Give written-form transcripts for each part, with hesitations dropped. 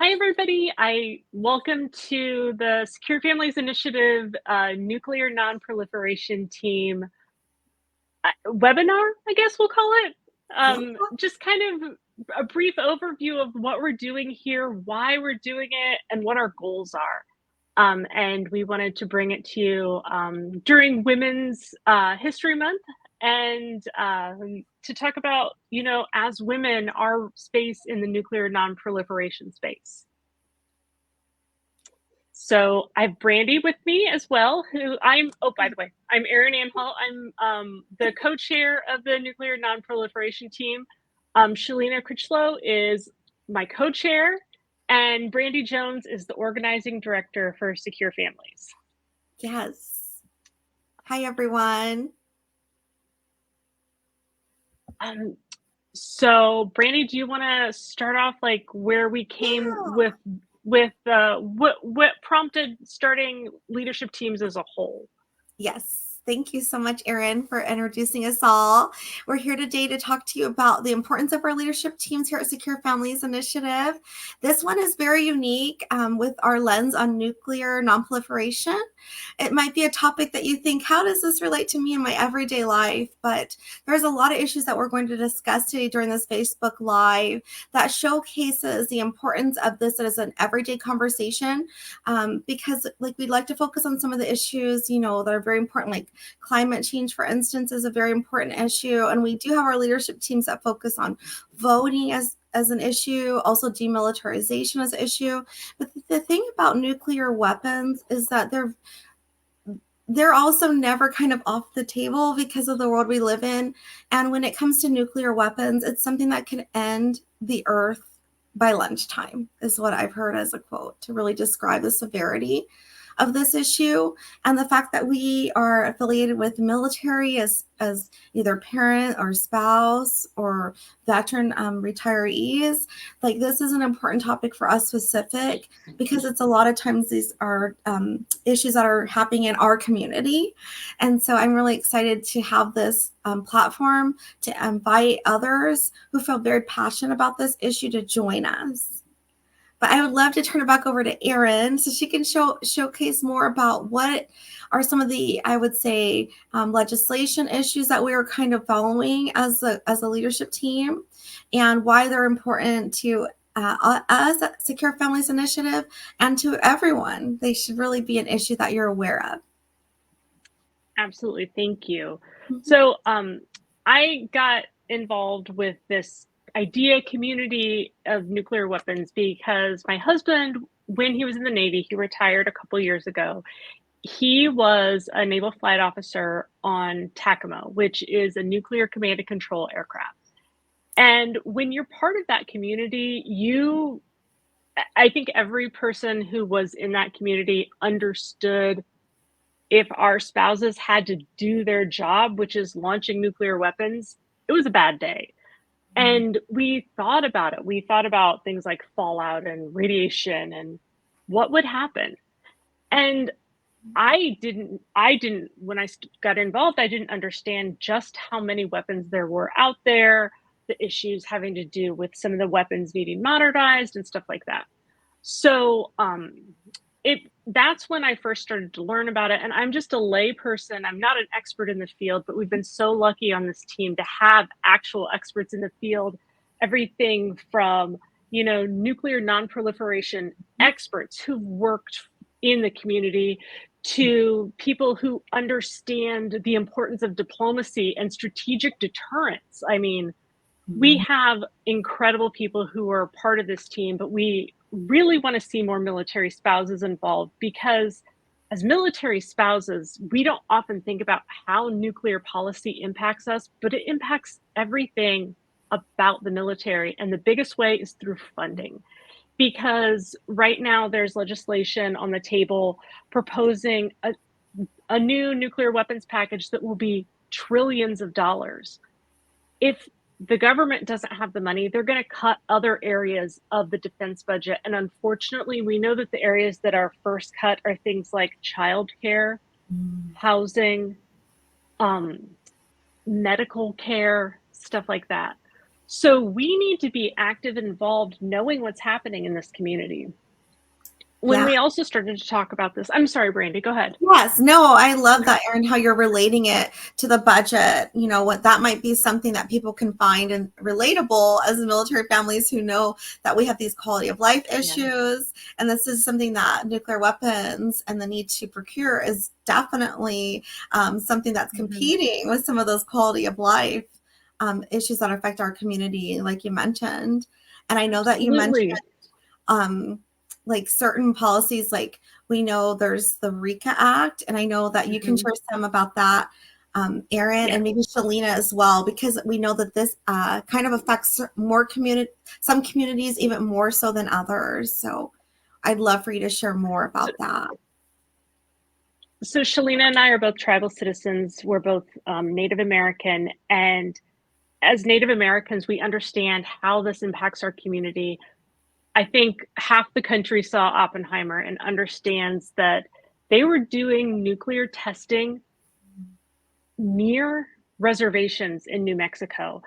Hi, everybody. I welcome to the Secure Families Initiative Nuclear Nonproliferation Team webinar, I guess we'll call it. Yeah. Just kind of a brief overview of what we're doing here, why we're doing it, and what our goals are. And we wanted to bring it to you during Women's History Month and to talk about, as women, our space in the nuclear nonproliferation space. So I have Brandy with me as well, by the way, I'm Erin Anhalt. I'm the co-chair of the Nuclear Nonproliferation Team. Shalina Critchlow is my co-chair, and Brandy Jones is the organizing director for Secure Families. Yes. Hi, everyone. So Brandy, do you want to start off like where we came with what prompted starting leadership teams as a whole? Yes. Thank you so much, Erin, for introducing us all. We're here today to talk to you about the importance of our leadership teams here at Secure Families Initiative. This one is very unique with our lens on nuclear nonproliferation. It might be a topic that you think, how does this relate to me in my everyday life? But there's a lot of issues that we're going to discuss today during this Facebook Live that showcases the importance of this as an everyday conversation because we'd like to focus on some of the issues, that are very important, like climate change, for instance, is a very important issue. And we do have our leadership teams that focus on voting as an issue, also demilitarization as an issue. But the thing about nuclear weapons is that they're also never kind of off the table because of the world we live in. And when it comes to nuclear weapons, it's something that can end the earth by lunchtime, is what I've heard as a quote to really describe the severity of this issue. And the fact that we are affiliated with the military as either parent or spouse or veteran retirees, this is an important topic for us specific because it's a lot of times these are issues that are happening in our community. And so I'm really excited to have this platform to invite others who feel very passionate about this issue to join us. But I would love to turn it back over to Erin so she can showcase more about what are some of the, I would say, legislation issues that we are kind of following as a leadership team and why they're important to us at Secure Families Initiative and to everyone. They should really be an issue that you're aware of. Absolutely. Thank you. So I got involved with this idea community of nuclear weapons because my husband, when he was in the Navy, he retired a couple years ago. He was a naval flight officer on TACAMO, which is a nuclear command and control aircraft. And when you're part of that community, I think every person who was in that community understood if our spouses had to do their job, which is launching nuclear weapons, it was a bad day. And we thought about it. We thought about things like fallout and radiation and what would happen. And I didn't, when I got involved, I didn't understand just how many weapons there were out there, the issues having to do with some of the weapons needing modernized and stuff like that. So that's when I first started to learn about it. And I'm just a lay person. I'm not an expert in the field, but we've been so lucky on this team to have actual experts in the field, everything from, nuclear nonproliferation experts who've worked in the community to people who understand the importance of diplomacy and strategic deterrence. I mean, we have incredible people who are part of this team, but we really want to see more military spouses involved because as military spouses, we don't often think about how nuclear policy impacts us, but it impacts everything about the military. And the biggest way is through funding. Because right now there's legislation on the table proposing a new nuclear weapons package that will be trillions of dollars. If the government doesn't have the money, they're going to cut other areas of the defense budget. And unfortunately, we know that the areas that are first cut are things like childcare, housing, medical care, stuff like that. So we need to be active, involved, knowing what's happening in this community. When Yeah. we also started to talk about this, I'm sorry, Brandy, go ahead. Yes, no, I love that, Erin, how you're relating it to the budget. You know, what that might be something that people can find and relatable as military families who know that we have these quality of life issues. Yeah. And this is something that nuclear weapons and the need to procure is definitely something that's competing with some of those quality of life issues that affect our community, like you mentioned. And I know that you mentioned like certain policies, like we know there's the RECA Act, and I know that you can share some about that, Erin, and maybe Shalina as well, because we know that this kind of affects some communities even more so than others. So I'd love for you to share more about that. So Shalina and I are both tribal citizens. We're both Native American, and as Native Americans, we understand how this impacts our community. I think half the country saw Oppenheimer and understands that they were doing nuclear testing near reservations in New Mexico.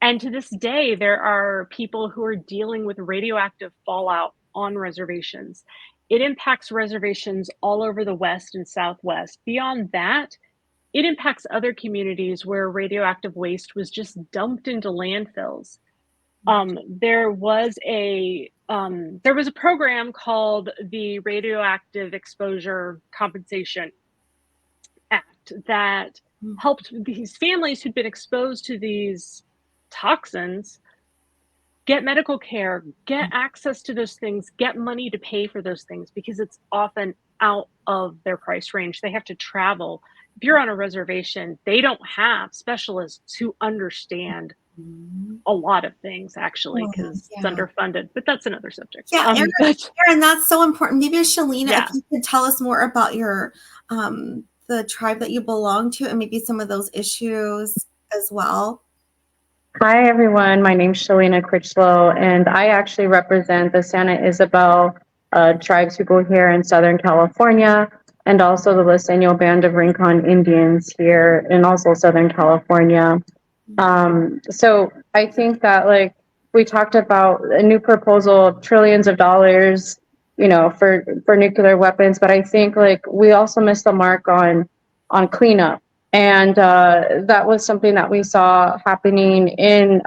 And to this day, there are people who are dealing with radioactive fallout on reservations. It impacts reservations all over the West and Southwest. Beyond that, it impacts other communities where radioactive waste was just dumped into landfills. There was a program called the Radioactive Exposure Compensation Act that helped these families who'd been exposed to these toxins get medical care, get access to those things, get money to pay for those things, because it's often out of their price range. They have to travel. If you're on a reservation, they don't have specialists who understand a lot of things, actually, because it's underfunded, but that's another subject. Yeah, Erin, that's so important. Maybe Shalina, if you could tell us more about your the tribe that you belong to and maybe some of those issues as well. Hi, everyone. My name's Shalina Critchlow, and I actually represent the Santa Isabel tribes people here in Southern California, and also the Listeño Band of Rincon Indians here in also Southern California. So I think that, like, we talked about a new proposal of trillions of dollars, you know, for nuclear weapons, but I think, like, we also missed the mark on cleanup. And that was something that we saw happening in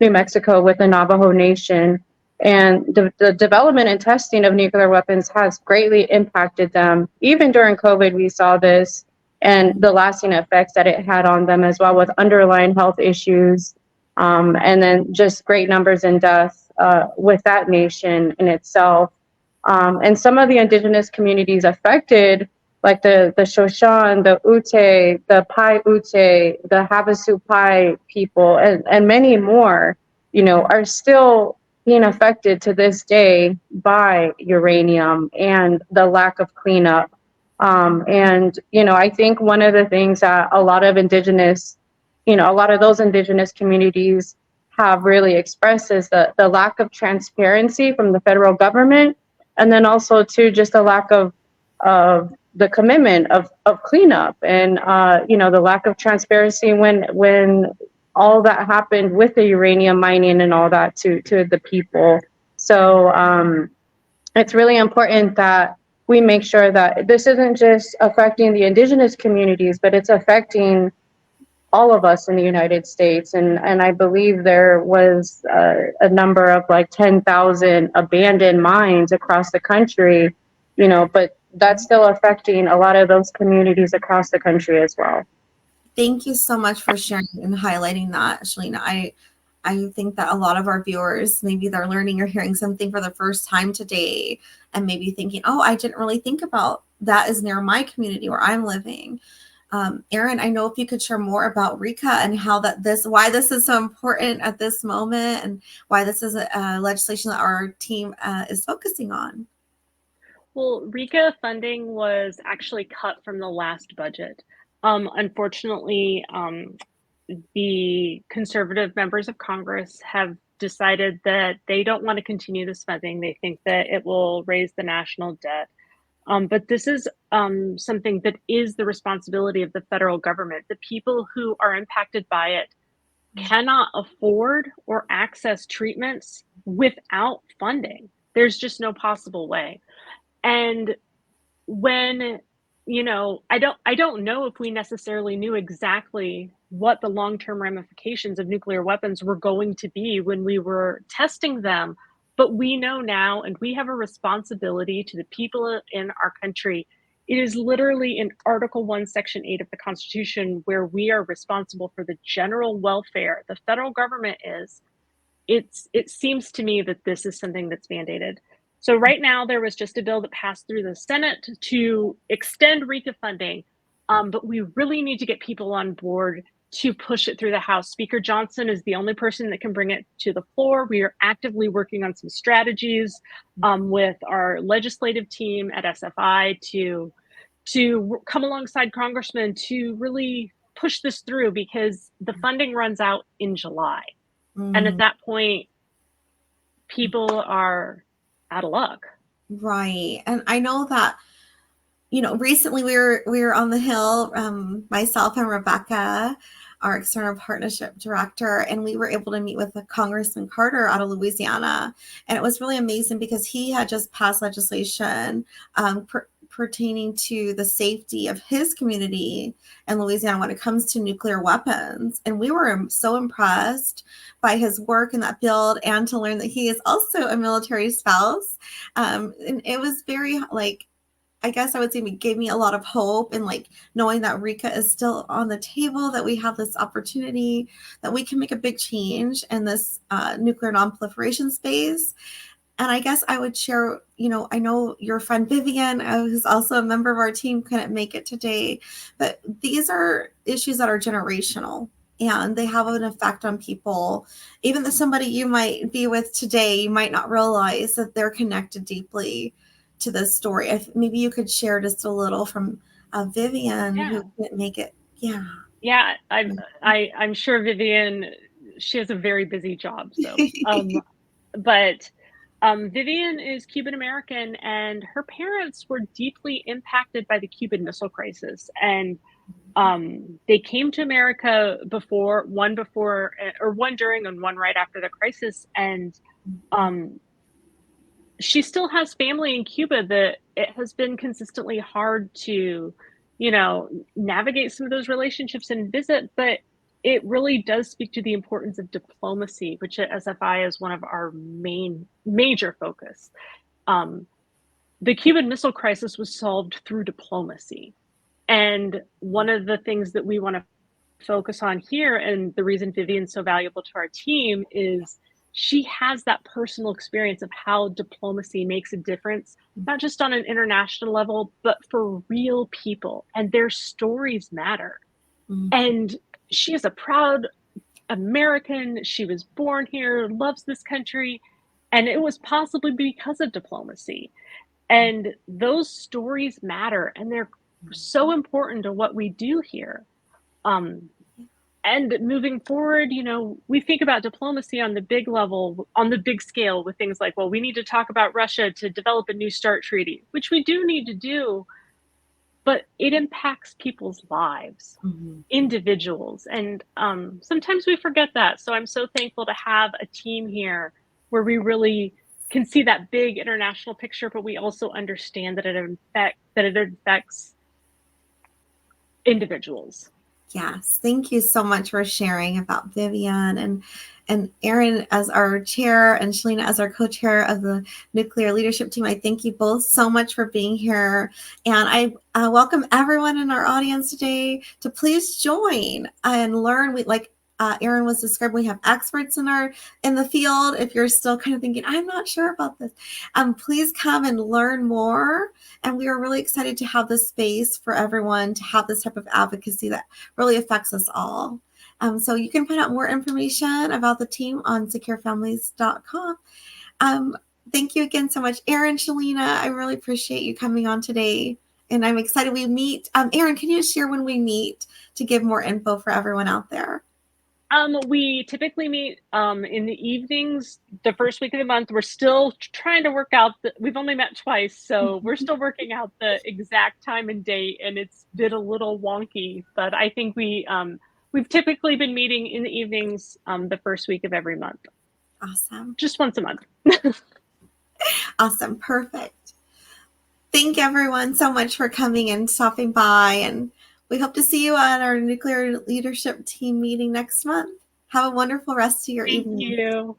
New Mexico with the Navajo Nation. And the development and testing of nuclear weapons has greatly impacted them. Even during COVID, we saw this and the lasting effects that it had on them as well, with underlying health issues, and then just great numbers in death with that nation in itself. And some of the indigenous communities affected, like the Shoshan, the Ute, the Pai Ute, the Havasu Pai people, and many more, you know, are still being affected to this day by uranium and the lack of cleanup. And, you know, I think one of the things that a lot of those indigenous communities have really expressed is the lack of transparency from the federal government. And then also too, just the lack of the commitment of cleanup and, you know, the lack of transparency when all that happened with the uranium mining and all that to the people. So it's really important that we make sure that this isn't just affecting the indigenous communities, but it's affecting all of us in the United States. And I believe there was a number of like 10,000 abandoned mines across the country, you know, but that's still affecting a lot of those communities across the country as well. Thank you so much for sharing and highlighting that, Shalina. I think that a lot of our viewers, maybe they're learning or hearing something for the first time today and maybe thinking, oh, I didn't really think about that is near my community where I'm living. Erin, I know if you could share more about RECA and how why this is so important at this moment and why this is a legislation that our team is focusing on. Well, RECA funding was actually cut from the last budget. Unfortunately, the conservative members of Congress have decided that they don't want to continue this funding. They think that it will raise the national debt. But this is something that is the responsibility of the federal government. The people who are impacted by it cannot afford or access treatments without funding. There's just no possible way. And when, I don't know if we necessarily knew exactly what the long-term ramifications of nuclear weapons were going to be when we were testing them, but we know now, and we have a responsibility to the people in our country. It is literally in Article 1, Section 8 of the Constitution, where we are responsible for the general welfare. The federal government is. It seems to me that this is something that's mandated. So right now, there was just a bill that passed through the Senate to extend RECA funding, but we really need to get people on board to push it through the House. Speaker Johnson is the only person that can bring it to the floor. We are actively working on some strategies with our legislative team at SFI to come alongside congressmen to really push this through, because the funding runs out in July. And at that point, people are out of luck. Right. And I know that, recently we were on the Hill, myself and Rebecca, our external partnership director, and we were able to meet with Congressman Carter out of Louisiana. And it was really amazing because he had just passed legislation pertaining to the safety of his community in Louisiana when it comes to nuclear weapons. And we were so impressed by his work in that field, and to learn that he is also a military spouse. And it was very, I guess I would say, it gave me a lot of hope, and knowing that RECA is still on the table, that we have this opportunity, that we can make a big change in this nuclear nonproliferation space. And I guess I would share, I know your friend Vivian, who's also a member of our team, couldn't make it today, but these are issues that are generational, and they have an effect on people. Even though somebody you might be with today, you might not realize that they're connected deeply to this story. If maybe you could share just a little from Vivian, who couldn't make it. Yeah, I'm sure Vivian, she has a very busy job. So, but Vivian is Cuban American, and her parents were deeply impacted by the Cuban Missile Crisis. And they came to America one during and one right after the crisis. And she still has family in Cuba that it has been consistently hard to, navigate some of those relationships and visit. But it really does speak to the importance of diplomacy, which at SFI is one of our major focus. The Cuban Missile Crisis was solved through diplomacy. And one of the things that we want to focus on here, and the reason Vivian's so valuable to our team, is she has that personal experience of how diplomacy makes a difference, not just on an international level, but for real people, and their stories matter. And she is a proud American. She was born here, loves this country, and it was possibly because of diplomacy. And those stories matter, and they're so important to what we do here. And moving forward, we think about diplomacy on the big level, on the big scale, with things like, well, we need to talk about Russia to develop a New START treaty, which we do need to do, but it impacts people's lives, individuals. And sometimes we forget that. So I'm so thankful to have a team here where we really can see that big international picture, but we also understand that it affects individuals. Yes, thank you so much for sharing about Vivian and Erin as our chair and Shalina as our co-chair of the Nuclear Leadership Team. I thank you both so much for being here, and I welcome everyone in our audience today to please join and learn. Erin was describing, we have experts in the field. If you're still kind of thinking, I'm not sure about this, please come and learn more. And we are really excited to have this space for everyone to have this type of advocacy that really affects us all. So you can find out more information about the team on securefamilies.com. Thank you again so much, Erin, Shalina. I really appreciate you coming on today. And I'm excited we meet. Erin, can you share when we meet to give more info for everyone out there? We typically meet in the evenings, the first week of the month. We're still trying to work out we've only met twice, so we're still working out the exact time and date, and it's been a little wonky, but I think we We've typically been meeting in the evenings the first week of every month. Awesome. Just once a month. Awesome. Perfect. Thank everyone so much for coming and stopping by. And we hope to see you at our nuclear leadership team meeting next month. Have a wonderful rest of your evening. Thank you.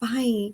Bye.